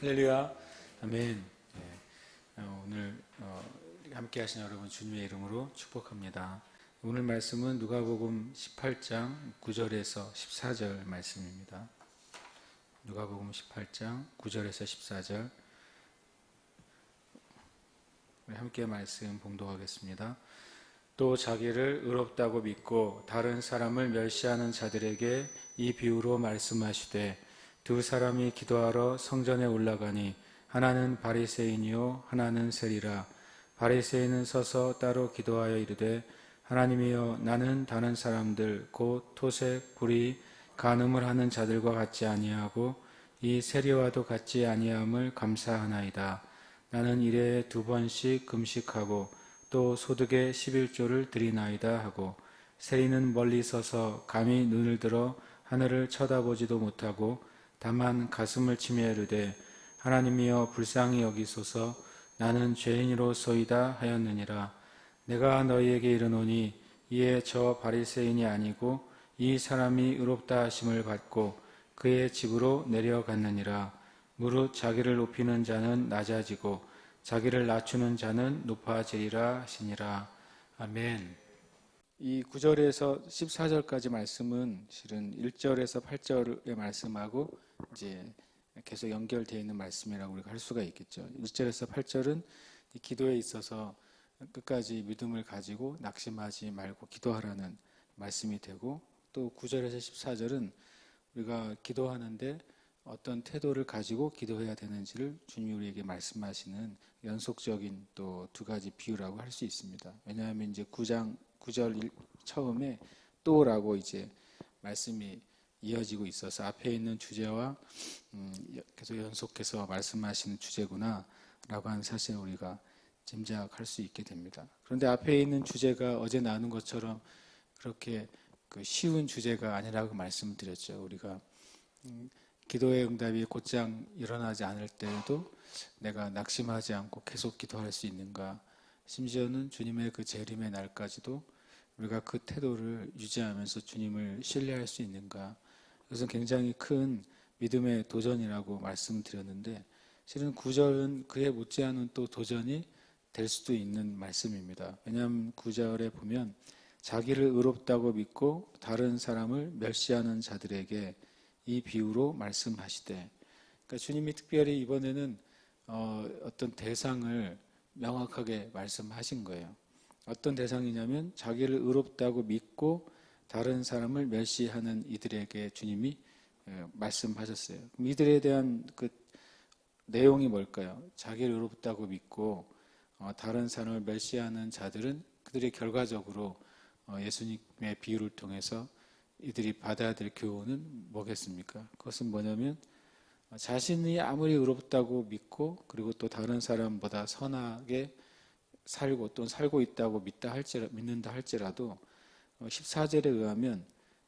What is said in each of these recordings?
할렐루야, 아멘. 오늘 함께 하신 여러분 주님의 이름으로 축복합니다. 오늘 말씀은 누가복음 18장 9절에서 14절 말씀입니다. 누가복음 18장 9절에서 14절 우리 함께 말씀 봉독하겠습니다. 또 자기를 의롭다고 믿고 다른 사람을 멸시하는 자들에게 이 비유로 말씀하시되 두 사람이 기도하러 성전에 올라가니 하나는 바리새인이요 하나는 세리라. 바리새인은 서서 따로 기도하여 이르되 하나님이여 나는 다른 사람들 곧 토색, 불의, 간음을 하는 자들과 같지 아니하고 이 세리와도 같지 아니함을 감사하나이다. 나는 일에 2번씩 금식하고 또 소득의 11조를 드리나이다 하고 세리는 멀리 서서 감히 눈을 들어 하늘을 쳐다보지도 못하고 다만 가슴을 치며 이르되 하나님이여 불쌍히 여기소서 나는 죄인이로소이다 하였느니라. 내가 너희에게 이르노니 이에 저 바리새인이 아니고 이 사람이 의롭다 하심을 받고 그의 집으로 내려갔느니라. 무릇 자기를 높이는 자는 낮아지고 자기를 낮추는 자는 높아지리라 하시니라. 아멘. 이 9절에서 14절까지 말씀은 실은 1절에서 8절의 말씀하고 이제 계속 연결되어 있는 말씀이라고 우리가 할 수가 있겠죠. 1절에서 8절은 기도에 있어서 끝까지 믿음을 가지고 낙심하지 말고 기도하라는 말씀이 되고, 또 9절에서 14절은 우리가 기도하는데 어떤 태도를 가지고 기도해야 되는지를 주님이 우리에게 말씀하시는 연속적인 또 두 가지 비유라고 할 수 있습니다. 왜냐하면 이제 9절 처음에 또라고 이제 말씀이 이어지고 있어서 앞에 있는 주제와 계속 연속해서 말씀하시는 주제구나 라고 하는 사실을 우리가 짐작할 수 있게 됩니다. 그런데 앞에 있는 주제가 어제 나눈 것처럼 그렇게 쉬운 주제가 아니라고 말씀을 드렸죠. 우리가 기도의 응답이 곧장 일어나지 않을 때에도 내가 낙심하지 않고 계속 기도할 수 있는가, 심지어는 주님의 그 재림의 날까지도 우리가 그 태도를 유지하면서 주님을 신뢰할 수 있는가, 그것은 굉장히 큰 믿음의 도전이라고 말씀드렸는데 실은 9절은 그에 못지않은 또 도전이 될 수도 있는 말씀입니다. 왜냐하면 9절에 보면 자기를 의롭다고 믿고 다른 사람을 멸시하는 자들에게 이 비유로 말씀하시되, 그러니까 주님이 특별히 이번에는 어떤 대상을 명확하게 말씀하신 거예요. 어떤 대상이냐면 자기를 의롭다고 믿고 다른 사람을 멸시하는 이들에게 주님이 말씀하셨어요. 그럼 이들에 대한 그 내용이 뭘까요? 자기를 의롭다고 믿고 다른 사람을 멸시하는 자들은 그들이 결과적으로 예수님의 비유를 통해서 이들이 받아야 될 교훈은 뭐겠습니까? 그것은 뭐냐면 자신이 아무리 의롭다고 믿고 그리고 또 다른 사람보다 선하게 살고 또 살고 있다고 믿는다 할지라도 14절에 의하면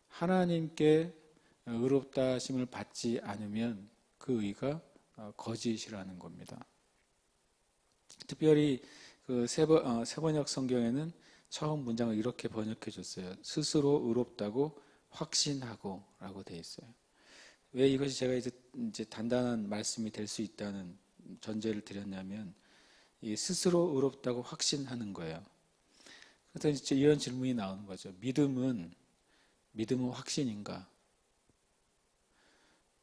하나님께 의롭다 하심을 받지 않으면 그 의가 거짓이라는 겁니다. 특별히 그 세번역 성경에는 처음 문장을 이렇게 번역해 줬어요. 스스로 의롭다고 확신하고 라고 되어 있어요. 왜 이것이 제가 이제 단단한 말씀이 될 수 있다는 전제를 드렸냐면 이 스스로 의롭다고 확신하는 거예요. 그래서 이제 이런 질문이 나오는 거죠. 믿음은 확신인가?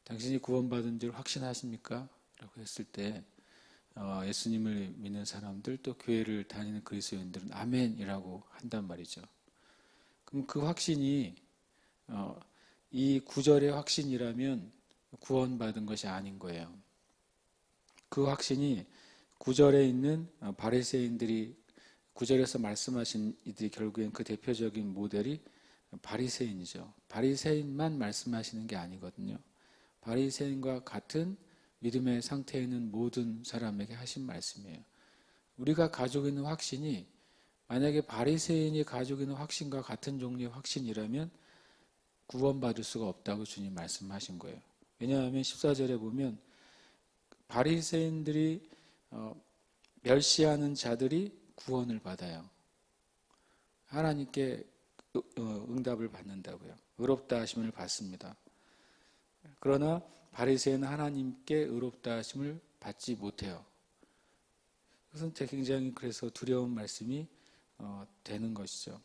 당신이 구원받은 줄 확신하십니까? 라고 했을 때 예수님을 믿는 사람들 또 교회를 다니는 그리스도인들은 아멘이라고 한단 말이죠. 그럼 그 확신이 이 9절의 확신이라면 구원받은 것이 아닌 거예요. 그 확신이 9절에 있는 바리새인들이 9절에서 말씀하신 이들이 결국엔 그 대표적인 모델이 바리새인이죠. 바리새인만 말씀하시는 게 아니거든요. 바리새인과 같은 믿음의 상태에 있는 모든 사람에게 하신 말씀이에요. 우리가 가지고 있는 확신이 만약에 바리새인이 가지고 있는 확신과 같은 종류의 확신이라면 구원받을 수가 없다고 주님 말씀하신 거예요. 왜냐하면 14절에 보면 바리새인들이 멸시하는 자들이 구원을 받아요. 하나님께 응답을 받는다고요. 의롭다 하심을 받습니다. 그러나 바리새인은 하나님께 의롭다 하심을 받지 못해요. 그것은 굉장히 그래서 두려운 말씀이 되는 것이죠.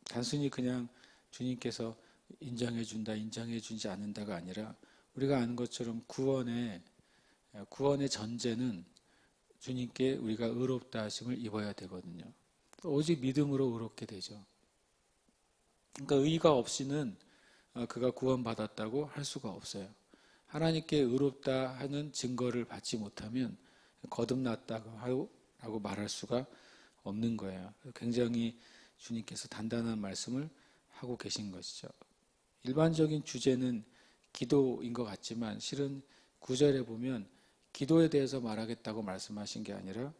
단순히 그냥 주님께서 인정해준다, 인정해주지 않는다가 아니라 우리가 아는 것처럼 구원의 전제는 주님께 우리가 의롭다 하심을 입어야 되거든요. 오직 믿음으로 의롭게 되죠. 그러니까 의가 없이는 그가 구원받았다고 할 수가 없어요. 하나님께 의롭다 하는 증거를 받지 못하면 거듭났다고 말할 수가 없는 거예요. 굉장히 주님께서 단단한 말씀을 하고 계신 것이죠. 일반적인 주제는 기도인 것 같지만 실은 9절에 보면 기도에 대해서 말하겠다고 말씀하신 게 아니라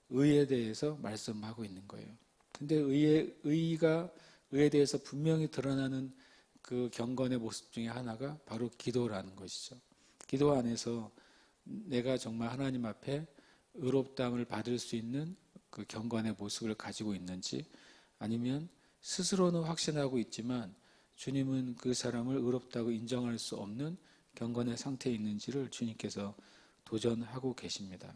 의에 대해서 말씀하고 있는 거예요. 근데 의에 대해서 분명히 드러나는 그 경건의 모습 중에 하나가 바로 기도라는 것이죠. 기도 안에서 내가 정말 하나님 앞에 의롭다함을 받을 수 있는 그 경건의 모습을 가지고 있는지, 아니면 스스로는 확신하고 있지만 주님은 그 사람을 의롭다고 인정할 수 없는 경건의 상태에 있는지를 주님께서 도전하고 계십니다.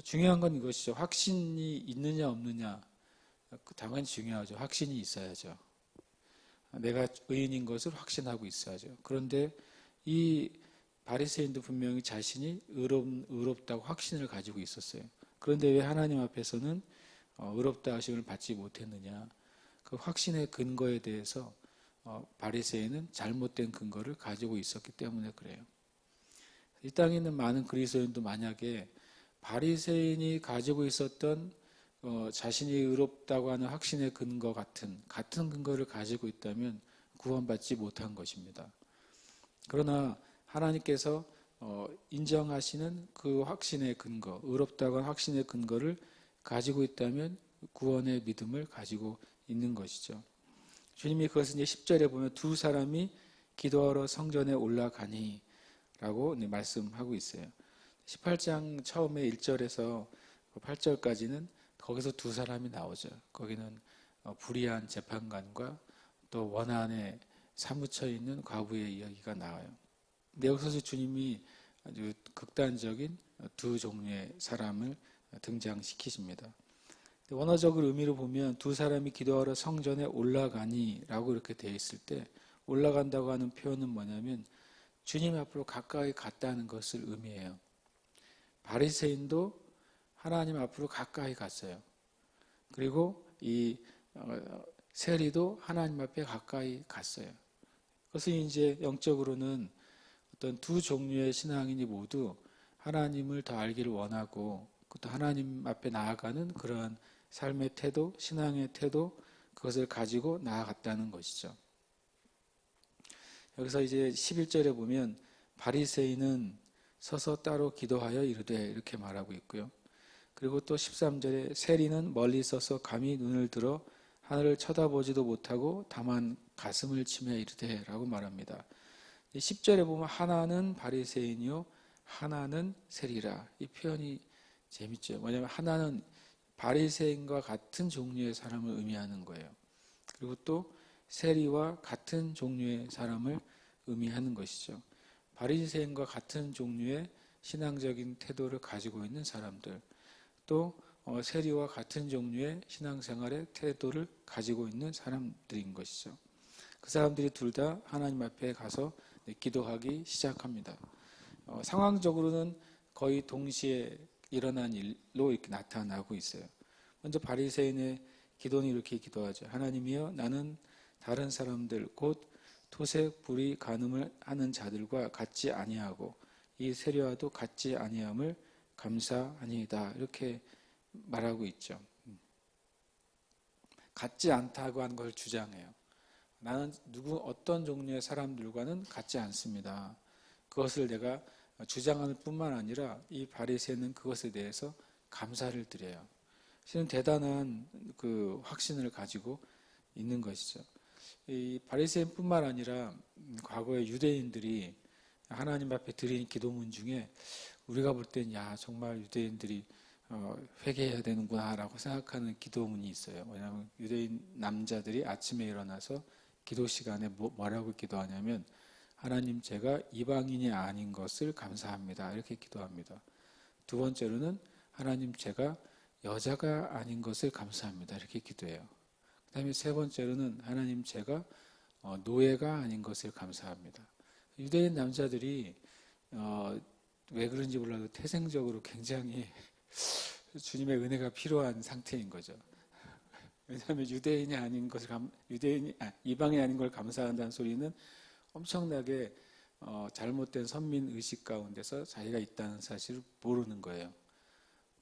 중요한 건 이것이죠. 확신이 있느냐 없느냐, 당연히 중요하죠. 확신이 있어야죠. 내가 의인인 것을 확신하고 있어야죠. 그런데 이 바리새인도 분명히 자신이 의롭다고 확신을 가지고 있었어요. 그런데 왜 하나님 앞에서는 의롭다 하심을 받지 못했느냐? 그 확신의 근거에 대해서 바리새인은 잘못된 근거를 가지고 있었기 때문에 그래요. 이 땅에 있는 많은 그리스도인도 만약에 바리새인이 가지고 있었던 자신이 의롭다고 하는 확신의 근거 같은 근거를 가지고 있다면 구원받지 못한 것입니다. 그러나 하나님께서 인정하시는 그 확신의 근거, 의롭다고 하는 확신의 근거를 가지고 있다면 구원의 믿음을 가지고 있는 것이죠. 주님이 그것을 이제 10절에 보면 두 사람이 기도하러 성전에 올라가니 라고 말씀하고 있어요. 18장 처음에 1절에서 8절까지는 거기서 두 사람이 나오죠. 거기는 불의한 재판관과 또 원한에 사무쳐 있는 과부의 이야기가 나와요. 근데 여기서 주님이 아주 극단적인 두 종류의 사람을 등장시키십니다. 원어적으로 의미로 보면 두 사람이 기도하러 성전에 올라가니 라고 이렇게 되어 있을 때 올라간다고 하는 표현은 뭐냐면 주님 앞으로 가까이 갔다는 것을 의미해요. 바리새인도 하나님 앞으로 가까이 갔어요. 그리고 이 세리도 하나님 앞에 가까이 갔어요. 그것은 이제 영적으로는 어떤 두 종류의 신앙인이 모두 하나님을 더 알기를 원하고 또 하나님 앞에 나아가는 그러한 삶의 태도, 신앙의 태도, 그것을 가지고 나아갔다는 것이죠. 여기서 이제 11절에 보면 바리새인은 서서 따로 기도하여 이르되 이렇게 말하고 있고요. 그리고 또 13절에 세리는 멀리 서서 감히 눈을 들어 하늘을 쳐다보지도 못하고 다만 가슴을 치며 이르되 라고 말합니다. 10절에 보면 하나는 바리새인이요 하나는 세리라. 이 표현이 재밌죠. 뭐냐면 하나는 바리새인과 같은 종류의 사람을 의미하는 거예요. 그리고 또 세리와 같은 종류의 사람을 의미하는 것이죠. 바리새인과 같은 종류의 신앙적인 태도를 가지고 있는 사람들, 또 세리와 같은 종류의 신앙생활의 태도를 가지고 있는 사람들인 것이죠. 그 사람들이 둘 다 하나님 앞에 가서 기도하기 시작합니다. 상황적으로는 거의 동시에 일어난 일로 이렇게 나타나고 있어요. 먼저 바리새인의 기도는 이렇게 기도하죠. 하나님이여, 나는 다른 사람들 곧 토색, 불의, 간음을 하는 자들과 같지 아니하고 이 세리와도 같지 아니함을 감사하니이다. 이렇게 말하고 있죠. 같지 않다고 하는 것을 주장해요. 나는 어떤 종류의 사람들과는 같지 않습니다. 그것을 내가 주장할 뿐만 아니라 이 바리새인은 그것에 대해서 감사를 드려요. 실은 대단한 그 확신을 가지고 있는 것이죠. 이 바리새인뿐만 아니라 과거에 유대인들이 하나님 앞에 드린 기도문 중에 우리가 볼 땐 정말 유대인들이 회개해야 되는구나라고 생각하는 기도문이 있어요. 왜냐하면 유대인 남자들이 아침에 일어나서 기도 시간에 뭐라고 기도하냐면 하나님 제가 이방인이 아닌 것을 감사합니다. 이렇게 기도합니다. 두 번째로는 하나님 제가 여자가 아닌 것을 감사합니다. 이렇게 기도해요. 그 다음에 세 번째로는 하나님 제가 노예가 아닌 것을 감사합니다. 유대인 남자들이 왜 그런지 몰라도 태생적으로 굉장히 주님의 은혜가 필요한 상태인 거죠. 왜냐하면 유대인이 아닌 것을 이방인이 아닌 걸 감사한다는 소리는 엄청나게 잘못된 선민 의식 가운데서 자기가 있다는 사실을 모르는 거예요.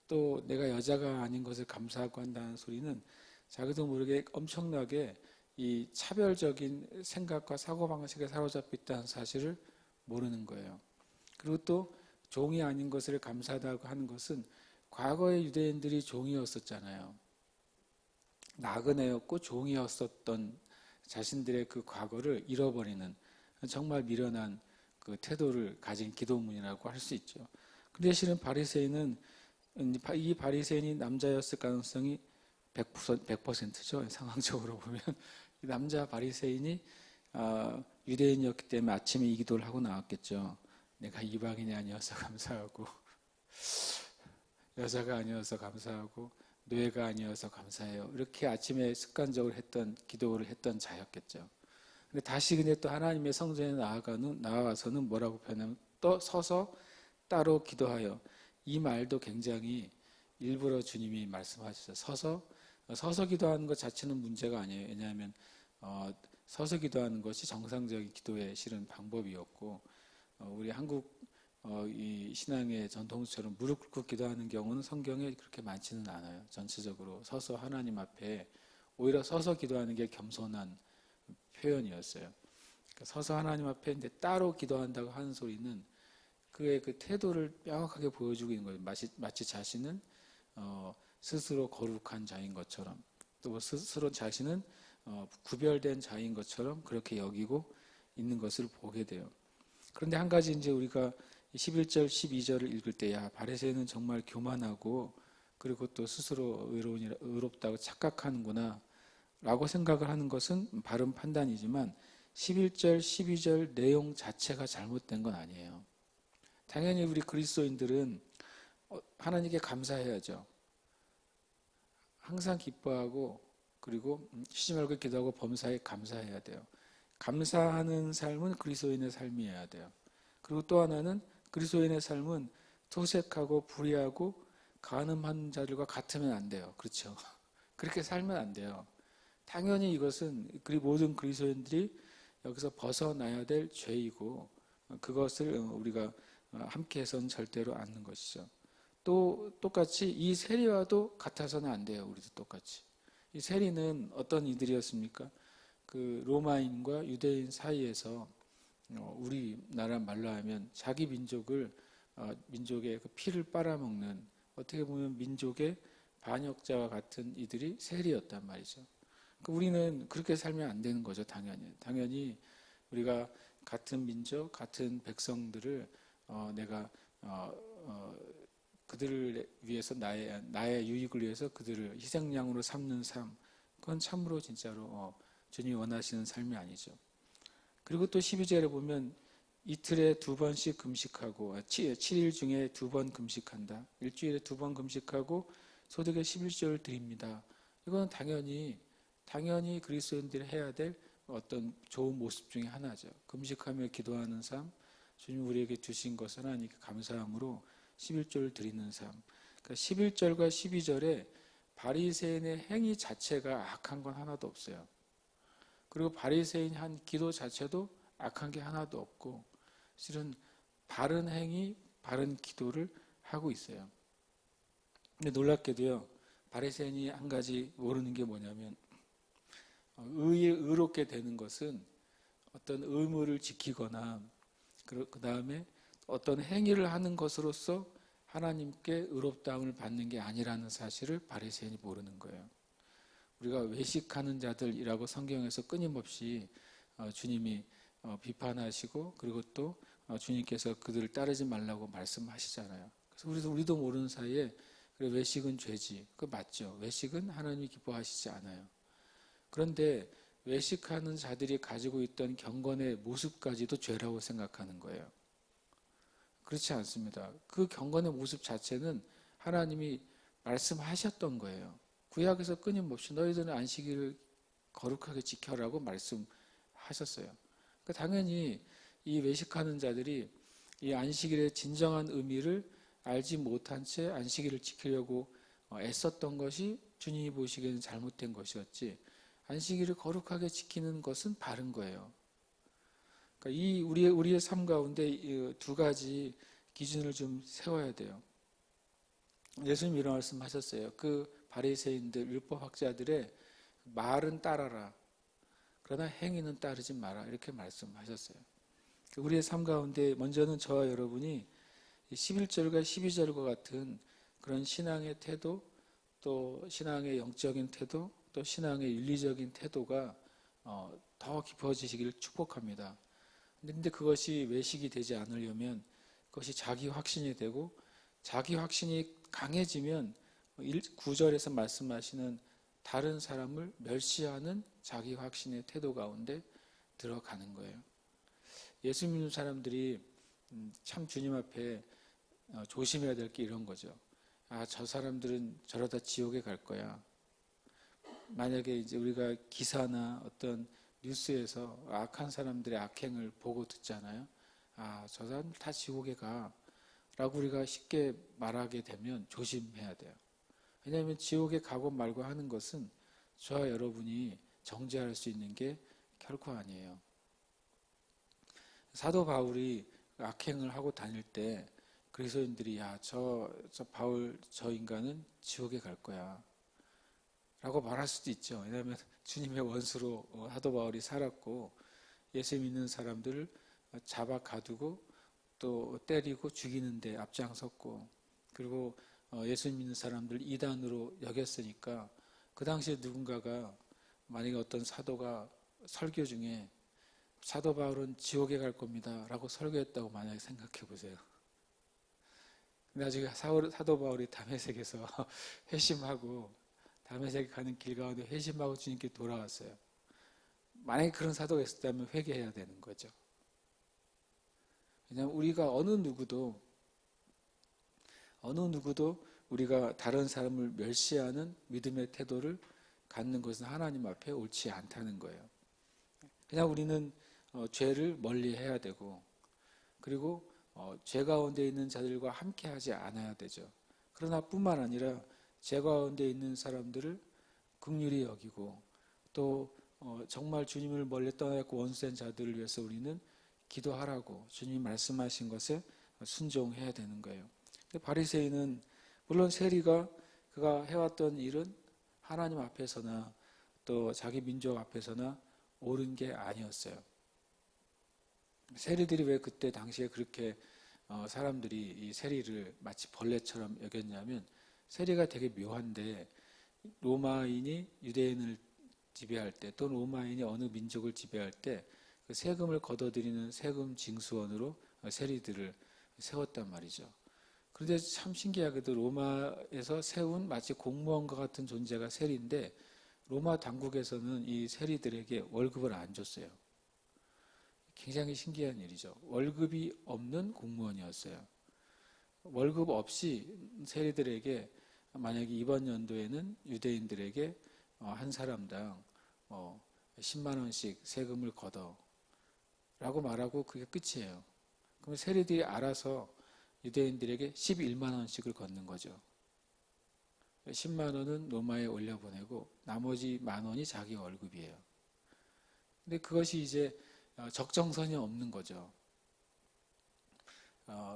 또 내가 여자가 아닌 것을 감사하고 한다는 소리는 자기도 모르게 엄청나게 이 차별적인 생각과 사고방식에 사로잡혀 있다는 사실을 모르는 거예요. 그리고 또 종이 아닌 것을 감사하다고 하는 것은 과거의 유대인들이 종이었었잖아요. 나그네였고 종이었었던 자신들의 그 과거를 잃어버리는 정말 미련한 그 태도를 가진 기도문이라고 할 수 있죠. 근데 실은 바리새인은 이 바리새인이 남자였을 가능성이 100%죠. 상황적으로 보면 남자 바리새인이 유대인이었기 때문에 아침에 이 기도를 하고 나왔겠죠. 내가 이방인이 아니어서 감사하고 여자가 아니어서 감사하고 노예가 아니어서 감사해요. 이렇게 아침에 습관적으로 기도를 했던 자였겠죠. 근데 다시 또 하나님의 성전에 나와서는 뭐라고 표현하면 또 서서 따로 기도하여. 이 말도 굉장히 일부러 주님이 말씀하셨어요. 서서 기도하는 것 자체는 문제가 아니에요. 왜냐하면 서서 기도하는 것이 정상적인 기도의 실은 방법이었고 우리 한국 이 신앙의 전통처럼 무릎 꿇고 기도하는 경우는 성경에 그렇게 많지는 않아요. 전체적으로 서서 하나님 앞에 오히려 서서 기도하는 게 겸손한 표현이었어요. 그러니까 서서 하나님 앞에 이제 따로 기도한다고 하는 소리는 그의 그 태도를 명확하게 보여주고 있는 거예요. 마치 자신은 스스로 거룩한 자인 것처럼 또 스스로 자신은 구별된 자인 것처럼 그렇게 여기고 있는 것을 보게 돼요. 그런데 한 가지 이제 우리가 11절, 12절을 읽을 때, 바리새인은 정말 교만하고, 그리고 또 스스로 의롭다고 착각하는구나, 라고 생각을 하는 것은 바른 판단이지만, 11절, 12절 내용 자체가 잘못된 건 아니에요. 당연히 우리 그리스도인들은 하나님께 감사해야죠. 항상 기뻐하고, 그리고 쉬지 말고 기도하고 범사에 감사해야 돼요. 감사하는 삶은 그리스도인의 삶이어야 돼요. 그리고 또 하나는 그리스도인의 삶은 토색하고 불의하고 간음하는 자들과 같으면 안 돼요. 그렇죠? 그렇게 살면 안 돼요. 당연히 이것은 모든 그리스도인들이 여기서 벗어나야 될 죄이고 그것을 우리가 함께 해서는 절대로 않는 것이죠. 또 똑같이 이 세리와도 같아서는 안 돼요. 우리도 똑같이. 이 세리는 어떤 이들이었습니까? 그 로마인과 유대인 사이에서 우리나라 말로 하면 자기 민족의 그 피를 빨아먹는 어떻게 보면 민족의 반역자와 같은 이들이 세리였단 말이죠. 우리는 그렇게 살면 안 되는 거죠. 당연히 우리가 같은 민족, 같은 백성들을 내가 그들을 위해서 나의 유익을 위해서 그들을 희생양으로 삼는 삶, 그건 참으로 진짜로 주님이 원하시는 삶이 아니죠. 그리고 또 12절에 보면 이틀에 2번씩 금식하고 7일 중에 2번 금식한다. 일주일에 2번 금식하고 소득의 11조를 드립니다. 이건 당연히 그리스도인들이 해야 될 어떤 좋은 모습 중에 하나죠. 금식하며 기도하는 삶, 주님 우리에게 주신 것을 하나님께 감사함으로 11조를 드리는 삶. 그러니까 11절과 12절에 바리새인의 행위 자체가 악한 건 하나도 없어요. 그리고 바리새인이 한 기도 자체도 악한 게 하나도 없고 실은 바른 행위, 바른 기도를 하고 있어요. 근데 놀랍게도요. 바리새인이 한 가지 모르는 게 뭐냐면 의롭게 되는 것은 어떤 의무를 지키거나 그 다음에 어떤 행위를 하는 것으로서 하나님께 의롭다함을 받는 게 아니라는 사실을 바리새인이 모르는 거예요. 우리가 외식하는 자들이라고 성경에서 끊임없이 주님이 비판하시고 그리고 또 주님께서 그들을 따르지 말라고 말씀하시잖아요. 그래서 우리도 모르는 사이에 그래 외식은 죄지. 그거 맞죠. 외식은 하나님이 기뻐하시지 않아요. 그런데 외식하는 자들이 가지고 있던 경건의 모습까지도 죄라고 생각하는 거예요. 그렇지 않습니다. 그 경건의 모습 자체는 하나님이 말씀하셨던 거예요. 구약에서 끊임없이 너희들은 안식일을 거룩하게 지켜라고 말씀하셨어요. 그러니까 당연히 이 외식하는 자들이 이 안식일의 진정한 의미를 알지 못한 채 안식일을 지키려고 애썼던 것이 주님이 보시기에는 잘못된 것이었지, 안식일을 거룩하게 지키는 것은 바른 거예요. 그러니까 이 우리의 삶 가운데 이 두 가지 기준을 좀 세워야 돼요. 예수님 이런 말씀하셨어요. 그 바리새인들, 율법학자들의 말은 따라라, 그러나 행위는 따르지 마라, 이렇게 말씀하셨어요. 우리의 삶 가운데 먼저는 저와 여러분이 11절과 12절과 같은 그런 신앙의 태도, 또 신앙의 영적인 태도, 또 신앙의 윤리적인 태도가 더 깊어지시기를 축복합니다. 그런데 그것이 외식이 되지 않으려면 그것이 자기 확신이 되고, 자기 확신이 강해지면 9절에서 말씀하시는 다른 사람을 멸시하는 자기 확신의 태도 가운데 들어가는 거예요. 예수 믿는 사람들이 참 주님 앞에 조심해야 될 게 이런 거죠. 아, 저 사람들은 저러다 지옥에 갈 거야. 만약에 이제 우리가 기사나 어떤 뉴스에서 악한 사람들의 악행을 보고 듣잖아요. 아, 저 사람 다 지옥에 가, 라고 우리가 쉽게 말하게 되면 조심해야 돼요. 왜냐하면 지옥에 가고 말고 하는 것은 저와 여러분이 정죄할 수 있는 게 결코 아니에요. 사도 바울이 악행을 하고 다닐 때 그리스도인들이 야, 저 바울 저 인간은 지옥에 갈 거야, 라고 말할 수도 있죠. 왜냐하면 주님의 원수로 사도 바울이 살았고, 예수 믿는 사람들을 잡아 가두고 또 때리고 죽이는데 앞장섰고, 그리고 예수 믿는 사람들 이단으로 여겼으니까 그 당시에 누군가가, 만약에 어떤 사도가 설교 중에 사도 바울은 지옥에 갈 겁니다, 라고 설교했다고 만약에 생각해 보세요. 나중에 사도 바울이 다메섹에서 회심하고, 다메섹에 가는 길 가운데 회심하고 주님께 돌아왔어요. 만약에 그런 사도가 있었다면 회개해야 되는 거죠. 왜냐하면 우리가 어느 누구도 우리가 다른 사람을 멸시하는 믿음의 태도를 갖는 것은 하나님 앞에 옳지 않다는 거예요. 그냥 우리는 죄를 멀리해야 되고, 그리고 죄 가운데 있는 자들과 함께하지 않아야 되죠. 그러나 뿐만 아니라 죄 가운데 있는 사람들을 긍휼히 여기고, 또 정말 주님을 멀리 떠나고 원수된 자들을 위해서 우리는 기도하라고 주님이 말씀하신 것에 순종해야 되는 거예요. 바리새인은 물론 세리가 그가 해왔던 일은 하나님 앞에서나 또 자기 민족 앞에서나 옳은 게 아니었어요. 세리들이 왜 그때 당시에 그렇게 사람들이 이 세리를 마치 벌레처럼 여겼냐면, 세리가 되게 묘한데, 로마인이 유대인을 지배할 때, 또 로마인이 어느 민족을 지배할 때 그 세금을 걷어들이는 세금 징수원으로 세리들을 세웠단 말이죠. 그런데 참 신기하게도 로마에서 세운 마치 공무원과 같은 존재가 세리인데, 로마 당국에서는 이 세리들에게 월급을 안 줬어요. 굉장히 신기한 일이죠. 월급이 없는 공무원이었어요. 월급 없이 세리들에게, 만약에 이번 연도에는 유대인들에게 한 사람당 10만 원씩 세금을 걷어, 라고 말하고 그게 끝이에요. 그러면 세리들이 알아서 유대인들에게 11만 원씩을 걷는 거죠. 10만 원은 로마에 올려보내고 나머지 1만 원이 자기 월급이에요. 근데 그것이 이제 적정선이 없는 거죠.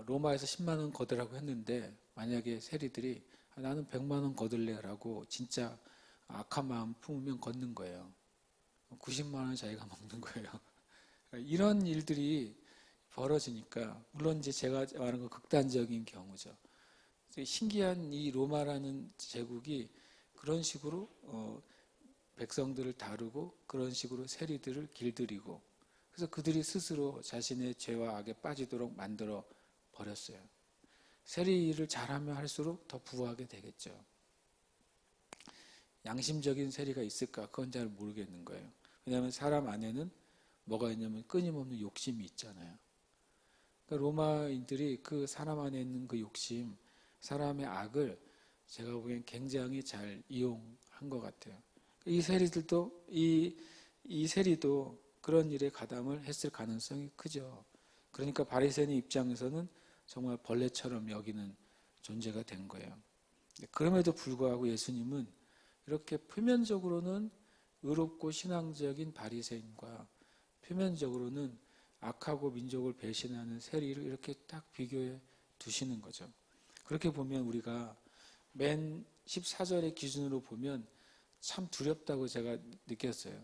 로마에서 10만 원 걷으라고 했는데, 만약에 세리들이 나는 100만 원 걷을래라고 진짜 악한 마음 품으면 걷는 거예요. 90만 원 자기가 먹는 거예요. 이런 일들이 벌어지니까, 물론 이제 제가 말하는 건 극단적인 경우죠. 신기한 이 로마라는 제국이 그런 식으로 백성들을 다루고, 그런 식으로 세리들을 길들이고, 그래서 그들이 스스로 자신의 죄와 악에 빠지도록 만들어 버렸어요. 세리 일을 잘하면 할수록 더 부하게 되겠죠. 양심적인 세리가 있을까? 그건 잘 모르겠는 거예요. 왜냐하면 사람 안에는 뭐가 있냐면 끊임없는 욕심이 있잖아요. 그러니까 로마인들이 그 사람 안에 있는 그 욕심, 사람의 악을 제가 보기엔 굉장히 잘 이용한 것 같아요. 이 세리들도 이 세리도 그런 일에 가담을 했을 가능성이 크죠. 그러니까 바리새인 입장에서는 정말 벌레처럼 여기는 존재가 된 거예요. 그럼에도 불구하고 예수님은 이렇게 표면적으로는 의롭고 신앙적인 바리새인과 표면적으로는 악하고 민족을 배신하는 세리를 이렇게 딱 비교해 두시는 거죠. 그렇게 보면 우리가 맨 14절의 기준으로 보면 참 두렵다고 제가 느꼈어요.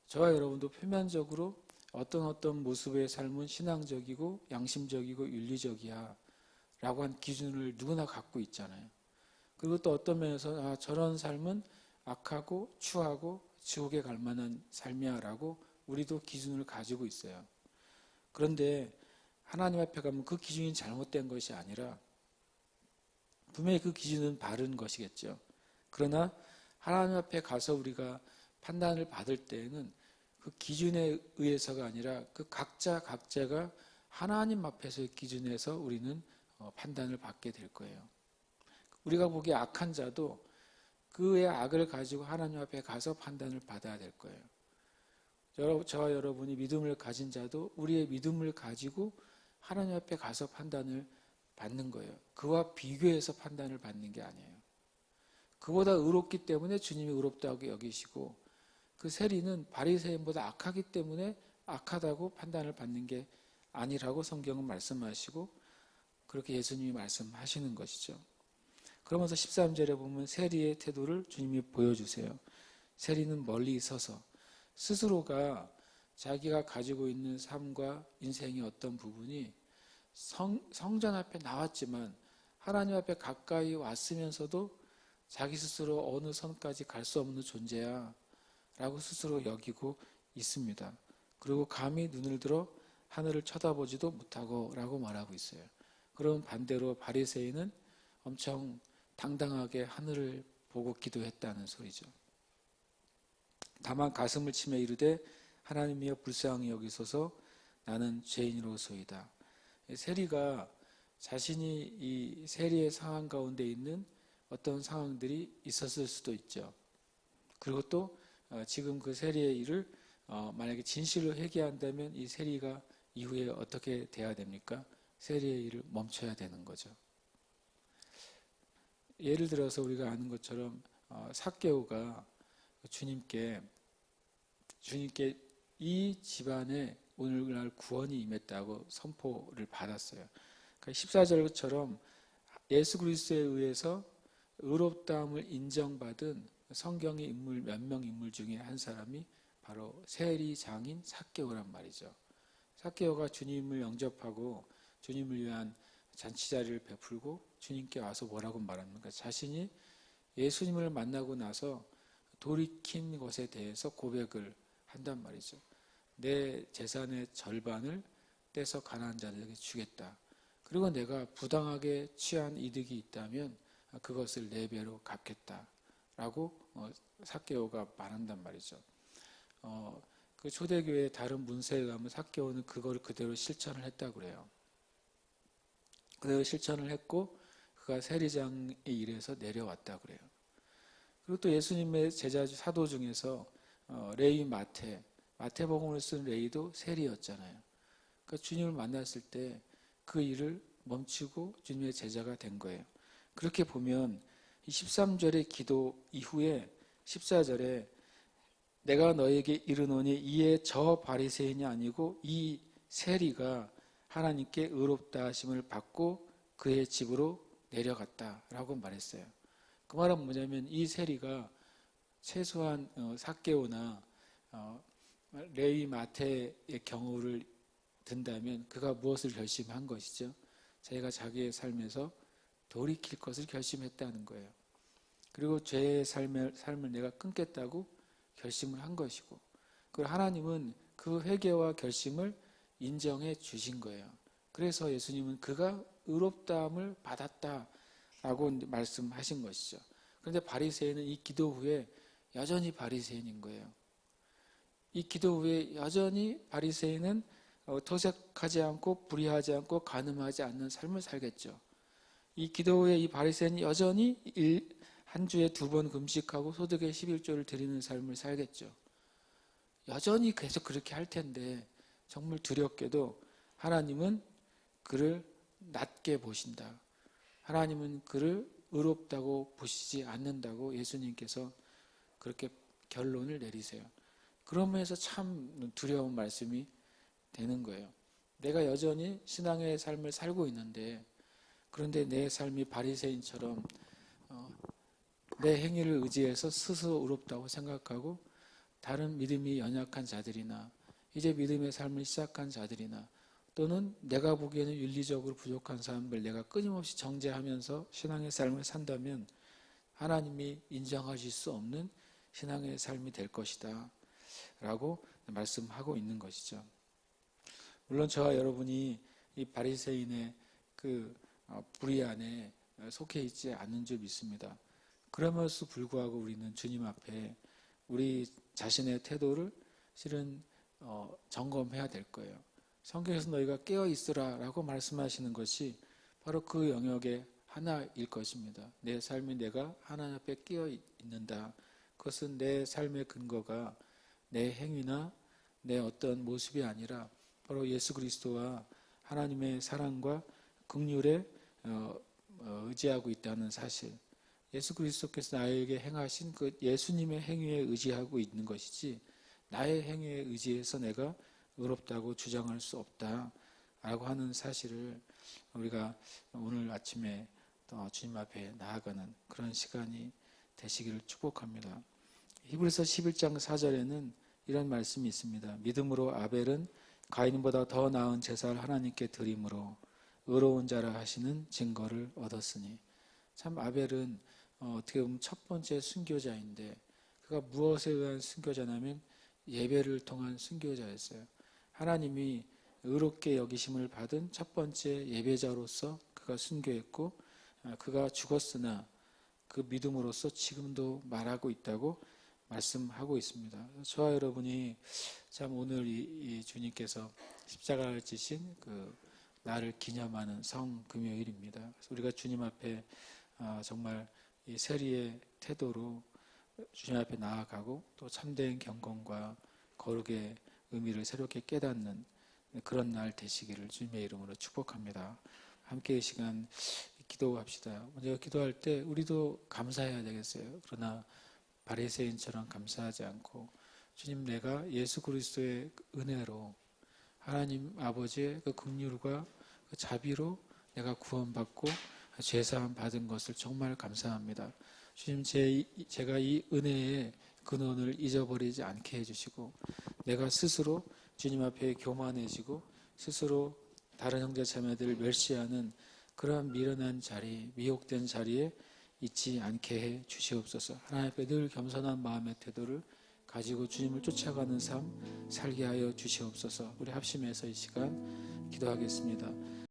저와 여러분도 표면적으로 어떤 모습의 삶은 신앙적이고 양심적이고 윤리적이야 라고 한 기준을 누구나 갖고 있잖아요. 그리고 또 어떤 면에서 저런 삶은 악하고 추하고 지옥에 갈 만한 삶이야 라고 우리도 기준을 가지고 있어요. 그런데 하나님 앞에 가면 그 기준이 잘못된 것이 아니라 분명히 그 기준은 바른 것이겠죠. 그러나 하나님 앞에 가서 우리가 판단을 받을 때에는 그 기준에 의해서가 아니라 그 각자가 하나님 앞에서의 기준에서 우리는 판단을 받게 될 거예요. 우리가 보기에 악한 자도 그의 악을 가지고 하나님 앞에 가서 판단을 받아야 될 거예요. 저와 여러분이 믿음을 가진 자도 우리의 믿음을 가지고 하나님 앞에 가서 판단을 받는 거예요. 그와 비교해서 판단을 받는 게 아니에요. 그보다 의롭기 때문에 주님이 의롭다고 여기시고 그 세리는 바리새인보다 악하기 때문에 악하다고 판단을 받는 게 아니라고 성경은 말씀하시고 그렇게 예수님이 말씀하시는 것이죠. 그러면서 13절에 보면 세리의 태도를 주님이 보여주세요. 세리는 멀리 서서 스스로가 자기가 가지고 있는 삶과 인생의 어떤 부분이 성전 앞에 나왔지만 하나님 앞에 가까이 왔으면서도 자기 스스로 어느 선까지 갈 수 없는 존재야 라고 스스로 여기고 있습니다. 그리고 감히 눈을 들어 하늘을 쳐다보지도 못하고 라고 말하고 있어요. 그럼 반대로 바리새인은 엄청 당당하게 하늘을 보고 기도했다는 소리죠. 다만 가슴을 치며 이르되 하나님이여 불쌍히 여기소서 나는 죄인으로소이다. 세리가 자신이 이 세리의 상황 가운데 있는 어떤 상황들이 있었을 수도 있죠. 그리고 또 지금 그 세리의 일을 만약에 진실로 회개한다면 이 세리가 이후에 어떻게 돼야 됩니까? 세리의 일을 멈춰야 되는 거죠. 예를 들어서 우리가 아는 것처럼 삭개오가 주님께 이 집안에 오늘날 구원이 임했다고 선포를 받았어요. 그러니까 14절처럼 예수 그리스도에 의해서 의롭다함을 인정받은 성경의 인물 몇 명 인물 중에 한 사람이 바로 세리 장인 삭개오란 말이죠. 삭개오가 주님을 영접하고 주님을 위한 잔치자리를 베풀고 주님께 와서 뭐라고 말합니까? 자신이 예수님을 만나고 나서 돌이킨 것에 대해서 고백을 한단 말이죠. 내 재산의 절반을 떼서 가난한 자들에게 주겠다. 그리고 내가 부당하게 취한 이득이 있다면 그것을 4배로 갚겠다. 라고 삭개오가 말한단 말이죠. 그 초대교회의 다른 문서에 가면 삭개오는 그걸 그대로 실천을 했다고 그래요. 그대로 실천을 했고 그가 세리장의 일에서 내려왔다고 그래요. 그리고 또 예수님의 제자 사도 중에서 레위 마태복음을 쓴 레위도 세리였잖아요. 그러니까 주님을 만났을 때 그 일을 멈추고 주님의 제자가 된 거예요. 그렇게 보면 13절의 기도 이후에 14절에 내가 너에게 이르노니 이에 저 바리새인이 아니고 이 세리가 하나님께 의롭다 하심을 받고 그의 집으로 내려갔다라고 말했어요. 그 말은 뭐냐면 이 세리가 최소한 삭개오나 레위 마태의 경우를 든다면 그가 무엇을 결심한 것이죠? 자기가 자기의 삶에서 돌이킬 것을 결심했다는 거예요. 그리고 죄의 삶을 내가 끊겠다고 결심을 한 것이고 그리고 하나님은 그 회개와 결심을 인정해 주신 거예요. 그래서 예수님은 그가 의롭다함을 받았다라고 말씀하신 것이죠. 그런데 바리새인은 이 기도 후에 여전히 바리새인인 거예요. 이 기도 후에 여전히 바리새인은 토색하지 않고 불의하지 않고 간음하지 않는 삶을 살겠죠. 이 기도 후에 이 바리새인이 여전히 한 주에 2번 금식하고 소득의 11조를 드리는 삶을 살겠죠. 여전히 계속 그렇게 할 텐데 정말 두렵게도 하나님은 그를 낮게 보신다. 하나님은 그를 의롭다고 보시지 않는다고 예수님께서 그렇게 결론을 내리세요. 그러면서 참 두려운 말씀이 되는 거예요. 내가 여전히 신앙의 삶을 살고 있는데, 그런데 내 삶이 바리새인처럼 내 행위를 의지해서 스스로 의롭다고 생각하고 다른 믿음이 연약한 자들이나 이제 믿음의 삶을 시작한 자들이나 또는 내가 보기에는 윤리적으로 부족한 사람들 내가 끊임없이 정죄하면서 신앙의 삶을 산다면 하나님이 인정하실 수 없는 신앙의 삶이 될 것이다 라고 말씀하고 있는 것이죠. 물론 저와 여러분이 이 바리새인의 그 불의 안에 속해 있지 않는 줄 믿습니다. 그러면서 불구하고 우리는 주님 앞에 우리 자신의 태도를 실은 점검해야 될 거예요. 성경에서 너희가 깨어 있으라 라고 말씀하시는 것이 바로 그 영역의 하나일 것입니다. 내 삶이 내가 하나님 앞에 깨어 있는다. 그것은 내 삶의 근거가 내 행위나 내 어떤 모습이 아니라 바로 예수 그리스도와 하나님의 사랑과 긍휼에 의지하고 있다는 사실. 예수 그리스도께서 나에게 행하신 그 예수님의 행위에 의지하고 있는 것이지 나의 행위에 의지해서 내가 의롭다고 주장할 수 없다라고 하는 사실을 우리가 오늘 아침에 주님 앞에 나아가는 그런 시간이 되시기를 축복합니다. 히브리서 11장 4절에는 이런 말씀이 있습니다. 믿음으로 아벨은 가인보다 더 나은 제사를 하나님께 드림으로 의로운 자라 하시는 증거를 얻었으니. 참 아벨은 어떻게 보면 첫 번째 순교자인데 그가 무엇에 의한 순교자냐면 예배를 통한 순교자였어요. 하나님이 의롭게 여기심을 받은 첫 번째 예배자로서 그가 순교했고 그가 죽었으나 그 믿음으로써 지금도 말하고 있다고 말씀하고 있습니다. 저와 여러분이 참 오늘 이 주님께서 십자가를 지신 그 나를 기념하는 성금요일입니다. 그래서 우리가 주님 앞에 정말 이 세리의 태도로 주님 앞에 나아가고 또 참된 경건과 거룩의 의미를 새롭게 깨닫는 그런 날 되시기를 주님의 이름으로 축복합니다. 함께 이 시간 기도합시다. 먼저 기도할 때 우리도 감사해야 되겠어요. 그러나 바리새인처럼 감사하지 않고 주님 내가 예수 그리스도의 은혜로 하나님 아버지의 그 긍휼과 그 자비로 내가 구원받고 죄사함 받은 것을 정말 감사합니다. 주님 제가 이 은혜의 근원을 잊어버리지 않게 해주시고 내가 스스로 주님 앞에 교만해지고 스스로 다른 형제 자매들을 멸시하는 그러한 미련한 자리, 미혹된 자리에 있지 않게 해 주시옵소서. 하나님 앞에 늘 겸손한 마음의 태도를 가지고 주님을 쫓아가는 삶 살게 하여 주시옵소서. 우리 합심해서 이 시간 기도하겠습니다.